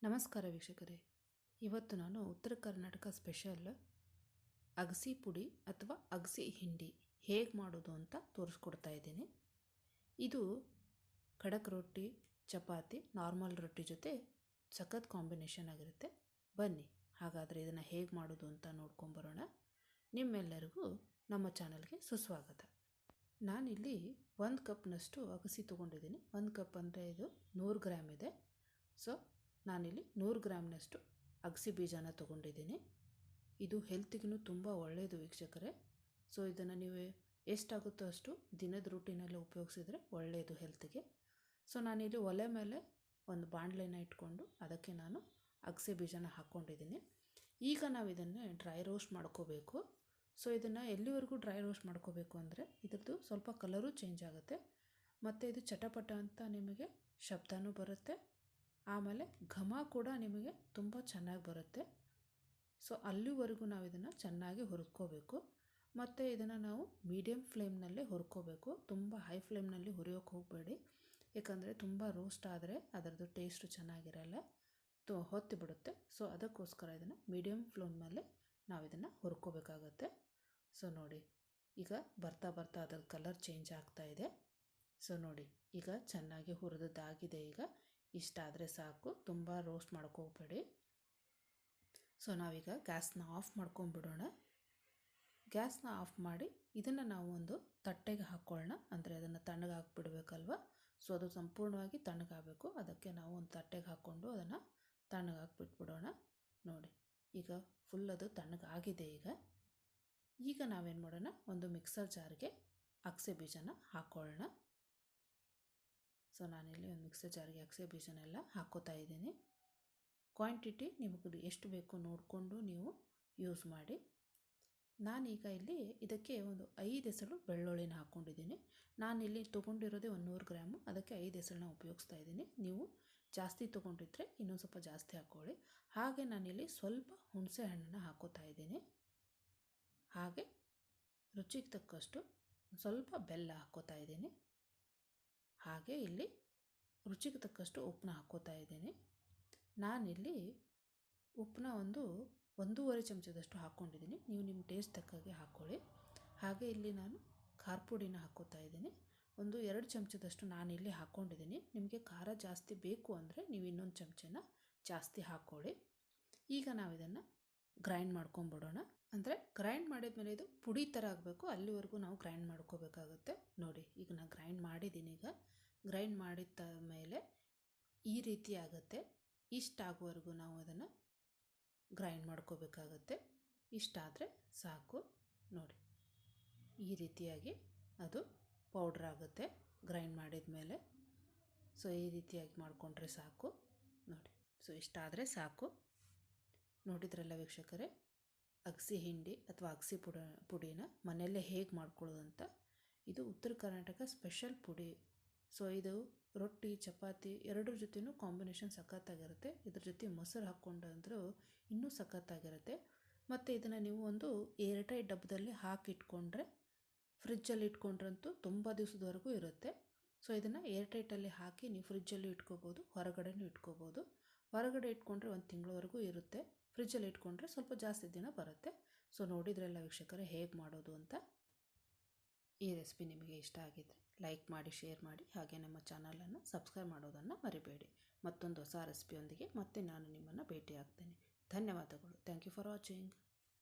ನಮಸ್ಕಾರ ವೀಕ್ಷಕರೇ, ಇವತ್ತು ನಾನು ಉತ್ತರ ಕರ್ನಾಟಕ ಸ್ಪೆಷಲ್ ಅಗಸಿ ಪುಡಿ ಅಥವಾ ಅಗಸಿ ಹಿಂಡಿ ಹೇಗೆ ಮಾಡೋದು ಅಂತ ತೋರಿಸ್ಕೊಡ್ತಾ ಇದ್ದೀನಿ. ಇದು ಖಡಕ್ ರೊಟ್ಟಿ, ಚಪಾತಿ, ನಾರ್ಮಲ್ ರೊಟ್ಟಿ ಜೊತೆ ಸಖತ್ ಕಾಂಬಿನೇಷನ್ ಆಗಿರುತ್ತೆ. ಬನ್ನಿ ಹಾಗಾದರೆ ಇದನ್ನು ಹೇಗೆ ಮಾಡೋದು ಅಂತ ನೋಡ್ಕೊಂಬರೋಣ. ನಿಮ್ಮೆಲ್ಲರಿಗೂ ನಮ್ಮ ಚಾನಲ್ಗೆ ಸುಸ್ವಾಗತ. ನಾನಿಲ್ಲಿ 1 ಕಪ್ನಷ್ಟು ಅಗಸಿ ತೊಗೊಂಡಿದ್ದೀನಿ. 1 ಕಪ್ ಅಂದರೆ ಇದು 100 ಗ್ರಾಮ್ ಇದೆ. ಸೊ ನಾನಿಲ್ಲಿ 100 ಗ್ರಾಮ್ನಷ್ಟು ಅಗಸಿ ಬೀಜನ ತೊಗೊಂಡಿದ್ದೀನಿ. ಇದು ಹೆಲ್ತಿಗೂ ತುಂಬ ಒಳ್ಳೆಯದು ವೀಕ್ಷಕರೇ. ಸೊ ಇದನ್ನು ನೀವು ಎಷ್ಟಾಗುತ್ತೋ ಅಷ್ಟು ದಿನದ ರೂಟೀನಲ್ಲಿ ಉಪಯೋಗಿಸಿದ್ರೆ ಒಳ್ಳೆಯದು ಹೆಲ್ತಿಗೆ. ಸೊ ನಾನಿಲ್ಲಿ ಒಲೆ ಮೇಲೆ ಒಂದು ಬಾಣಲೆನ ಇಟ್ಕೊಂಡು ಅದಕ್ಕೆ ನಾನು ಅಗಸಿ ಬೀಜನ ಹಾಕ್ಕೊಂಡಿದ್ದೀನಿ. ಈಗ ನಾವು ಇದನ್ನು ಡ್ರೈ ರೋಸ್ಟ್ ಮಾಡ್ಕೋಬೇಕು. ಸೊ ಇದನ್ನು ಎಲ್ಲಿವರೆಗೂ ಡ್ರೈ ರೋಸ್ಟ್ ಮಾಡ್ಕೋಬೇಕು ಅಂದರೆ ಇದ್ರದ್ದು ಸ್ವಲ್ಪ ಕಲರು ಚೇಂಜ್ ಆಗುತ್ತೆ ಮತ್ತು ಇದು ಚಟಪಟ ಅಂತ ನಿಮಗೆ ಶಬ್ದನೂ ಬರುತ್ತೆ, ಆಮೇಲೆ ಘಮ ಕೂಡ ನಿಮಗೆ ತುಂಬ ಚೆನ್ನಾಗಿ ಬರುತ್ತೆ. ಸೊ ಅಲ್ಲಿವರೆಗೂ ನಾವು ಇದನ್ನು ಚೆನ್ನಾಗಿ ಹುರ್ಕೋಬೇಕು ಮತ್ತು ಇದನ್ನು ನಾವು ಮೀಡಿಯಮ್ ಫ್ಲೇಮ್ನಲ್ಲೇ ಹುರ್ಕೋಬೇಕು. ತುಂಬ ಹೈ ಫ್ಲೇಮ್ನಲ್ಲಿ ಹುರಿಯೋಕ್ಕೆ ಹೋಗಬೇಡಿ, ಯಾಕಂದರೆ ತುಂಬ ರೋಸ್ಟ್ ಆದರೆ ಅದರದ್ದು ಟೇಸ್ಟು ಚೆನ್ನಾಗಿರಲ್ಲ, ಹೊತ್ತಿ ಬಿಡುತ್ತೆ. ಸೊ ಅದಕ್ಕೋಸ್ಕರ ಇದನ್ನು ಮೀಡಿಯಮ್ ಫ್ಲೇಮ್ನಲ್ಲೇ ನಾವು ಇದನ್ನು ಹುರ್ಕೋಬೇಕಾಗತ್ತೆ. ಸೊ ನೋಡಿ, ಈಗ ಬರ್ತಾ ಬರ್ತಾ ಅದರ ಕಲರ್ ಚೇಂಜ್ ಆಗ್ತಾ ಇದೆ. ಸೊ ನೋಡಿ, ಈಗ ಚೆನ್ನಾಗಿ ಹುರಿದದ್ದಾಗಿದೆ. ಈಗ ಇಷ್ಟಾದರೆ ಸಾಕು, ತುಂಬ ರೋಸ್ಟ್ ಮಾಡ್ಕೋಬೇಡಿ. ಸೊ ನಾವೀಗ ಗ್ಯಾಸ್ನ ಆಫ್ ಮಾಡ್ಕೊಂಬಿಡೋಣ. ಗ್ಯಾಸ್ನ ಆಫ್ ಮಾಡಿ ಇದನ್ನು ನಾವು ಒಂದು ತಟ್ಟೆಗೆ ಹಾಕ್ಕೊಳ್ಳೋಣ. ಅಂದರೆ ಅದನ್ನು ತಣ್ಣಗೆ ಹಾಕಿಬಿಡ್ಬೇಕಲ್ವ. ಸೊ ಅದು ಸಂಪೂರ್ಣವಾಗಿ ತಣ್ಣಗಾಗಬೇಕು. ಅದಕ್ಕೆ ನಾವು ಒಂದು ತಟ್ಟೆಗೆ ಹಾಕ್ಕೊಂಡು ಅದನ್ನು ತಣ್ಣಗಾಗಿ ಬಿಟ್ಬಿಡೋಣ. ನೋಡಿ, ಈಗ ಫುಲ್ ಅದು ತಣ್ಣಗಾಗಿದೆ. ಈಗ ನಾವೇನು ಮಾಡೋಣ, ಒಂದು ಮಿಕ್ಸರ್ ಜಾರ್ಗೆ ಅಗಸೆ ಬೀಜನ ಹಾಕ್ಕೊಳ್ಳೋಣ. ಸೊ ನಾನಿಲ್ಲಿ ಒಂದು ಮಿಕ್ಸರ್ ಜಾರ್ಗೆ ಅಗಸೆ ಬೀಜನೆಲ್ಲ ಹಾಕ್ಕೋತಾ ಇದ್ದೀನಿ. ಕ್ವಾಂಟಿಟಿ ನಿಮಗೆ ಎಷ್ಟು ಬೇಕು ನೋಡಿಕೊಂಡು ನೀವು ಯೂಸ್ ಮಾಡಿ. ನಾನೀಗ ಇಲ್ಲಿ ಇದಕ್ಕೆ ಒಂದು 5 ಎಸಳು ಬೆಳ್ಳುಳ್ಳಿನ ಹಾಕ್ಕೊಂಡಿದ್ದೀನಿ. ನಾನಿಲ್ಲಿ ತೊಗೊಂಡಿರೋದೇ 100 ಗ್ರಾಮು, ಅದಕ್ಕೆ 5 ಎಸಳನ್ನ ಉಪಯೋಗಿಸ್ತಾ ಇದ್ದೀನಿ. ನೀವು ಜಾಸ್ತಿ ತೊಗೊಂಡಿದ್ರೆ ಇನ್ನೊಂದು ಸ್ವಲ್ಪ ಜಾಸ್ತಿ ಹಾಕ್ಕೊಳ್ಳಿ. ಹಾಗೆ ನಾನಿಲ್ಲಿ ಸ್ವಲ್ಪ ಹುಣಸೆ ಹಣ್ಣನ್ನು ಹಾಕ್ಕೋತಾ ಇದ್ದೀನಿ. ಹಾಗೆ ರುಚಿಗೆ ತಕ್ಕಷ್ಟು ಸ್ವಲ್ಪ ಬೆಲ್ಲ ಹಾಕ್ಕೋತಾ ಇದ್ದೀನಿ. ಹಾಗೆ ಇಲ್ಲಿ ರುಚಿಗೆ ತಕ್ಕಷ್ಟು ಉಪ್ಪನ್ನ ಹಾಕ್ಕೋತಾ ಇದ್ದೀನಿ. ನಾನಿಲ್ಲಿ ಉಪ್ಪನ್ನ 1.5 ಚಮಚದಷ್ಟು ಹಾಕ್ಕೊಂಡಿದ್ದೀನಿ. ನೀವು ನಿಮ್ಮ ಟೇಸ್ಟ್ ತಕ್ಕಾಗೆ ಹಾಕ್ಕೊಳ್ಳಿ. ಹಾಗೆ ಇಲ್ಲಿ ನಾನು ಖಾರ ಪುಡಿನ ಹಾಕ್ಕೋತಾ ಇದ್ದೀನಿ. 2 ಚಮಚದಷ್ಟು ನಾನಿಲ್ಲಿ ಹಾಕ್ಕೊಂಡಿದ್ದೀನಿ. ನಿಮಗೆ ಖಾರ ಜಾಸ್ತಿ ಬೇಕು ಅಂದರೆ ನೀವು ಇನ್ನೊಂದು ಚಮಚನ ಜಾಸ್ತಿ ಹಾಕ್ಕೊಳ್ಳಿ. ಈಗ ನಾವು ಇದನ್ನು ಗ್ರೈಂಡ್ ಮಾಡ್ಕೊಂಬಿಡೋಣ. ಅಂದರೆ ಗ್ರೈಂಡ್ ಮಾಡಿದ್ಮೇಲೆ ಇದು ಪುಡಿ ಥರ ಆಗಬೇಕು, ಅಲ್ಲಿವರೆಗೂ ನಾವು ಗ್ರೈಂಡ್ ಮಾಡ್ಕೋಬೇಕಾಗುತ್ತೆ. ನೋಡಿ, ಈಗ ನಾನು ಗ್ರೈಂಡ್ ಮಾಡಿದ್ದೀನಿ. ಈಗ ಗ್ರೈಂಡ್ ಮಾಡಿದ ಮೇಲೆ ಈ ರೀತಿ ಆಗುತ್ತೆ. ಇಷ್ಟಾಗುವವರೆಗೂ ನಾವು ಅದನ್ನು ಗ್ರೈಂಡ್ ಮಾಡ್ಕೋಬೇಕಾಗತ್ತೆ. ಇಷ್ಟಾದರೆ ಸಾಕು. ನೋಡಿ, ಈ ರೀತಿಯಾಗಿ ಅದು ಪೌಡ್ರ್ ಆಗುತ್ತೆ ಗ್ರೈಂಡ್ ಮಾಡಿದ ಮೇಲೆ. ಸೊ ಈ ರೀತಿಯಾಗಿ ಮಾಡಿಕೊಂಡ್ರೆ ಸಾಕು. ನೋಡಿ, ಸೊ ಇಷ್ಟಾದರೆ ಸಾಕು. ನೋಡಿದ್ರಲ್ಲ ವೀಕ್ಷಕರೇ, ಅಗಸಿ ಹಿಂಡಿ ಅಥವಾ ಅಗಸಿ ಪುಡಿನ ಮನೆಯಲ್ಲೇ ಹೇಗೆ ಮಾಡ್ಕೊಳ್ಳೋದು ಅಂತ. ಇದು ಉತ್ತರ ಕರ್ನಾಟಕ ಸ್ಪೆಷಲ್ ಪುಡಿ. ಸೊ ಇದು ರೊಟ್ಟಿ, ಚಪಾತಿ ಎರಡರ ಜೊತೆನೂ ಕಾಂಬಿನೇಷನ್ ಸಖತ್ತಾಗಿರುತ್ತೆ. ಇದ್ರ ಜೊತೆ ಮೊಸರು ಹಾಕ್ಕೊಂಡಂದ್ರೂ ಇನ್ನೂ ಸಖತ್ತಾಗಿರುತ್ತೆ. ಮತ್ತು ಇದನ್ನು ನೀವು ಒಂದು ಏರ್ಟೈಟ್ ಡಬ್ಬದಲ್ಲಿ ಹಾಕಿಟ್ಕೊಂಡ್ರೆ, ಫ್ರಿಜ್ಜಲ್ಲಿ ಇಟ್ಕೊಂಡ್ರಂತೂ ತುಂಬ ದಿವಸದವರೆಗೂ ಇರುತ್ತೆ. ಸೊ ಇದನ್ನು ಏರ್ಟೈಟಲ್ಲಿ ಹಾಕಿ ನೀವು ಫ್ರಿಜ್ಜಲ್ಲೂ ಇಟ್ಕೋಬೋದು, ಹೊರಗಡೆನೂ ಇಟ್ಕೋಬೋದು. ಹೊರಗಡೆ ಇಟ್ಕೊಂಡ್ರೆ 1 ತಿಂಗಳವರೆಗೂ ಇರುತ್ತೆ. ಫ್ರಿಜ್ಜಲ್ಲಿ ಇಟ್ಕೊಂಡ್ರೆ ಸ್ವಲ್ಪ ಜಾಸ್ತಿ ದಿನ ಬರುತ್ತೆ. ಸೊ ನೋಡಿದ್ರೆಲ್ಲ ವೀಕ್ಷಕರೇ ಹೇಗೆ ಮಾಡೋದು ಅಂತ. ಈ ರೆಸಿಪಿ ನಿಮಗೆ ಇಷ್ಟ ಆಗಿದ್ದರೆ ಲೈಕ್ ಮಾಡಿ, ಶೇರ್ ಮಾಡಿ, ಹಾಗೆ ನಮ್ಮ ಚಾನಲನ್ನು ಸಬ್ಸ್ಕ್ರೈಬ್ ಮಾಡೋದನ್ನು ಮರಿಬೇಡಿ. ಮತ್ತೊಂದು ಹೊಸ ರೆಸಿಪಿಯೊಂದಿಗೆ ಮತ್ತೆ ನಾನು ನಿಮ್ಮನ್ನು ಭೇಟಿ ಆಗ್ತೇನೆ. ಧನ್ಯವಾದಗಳು. Thank you for watching.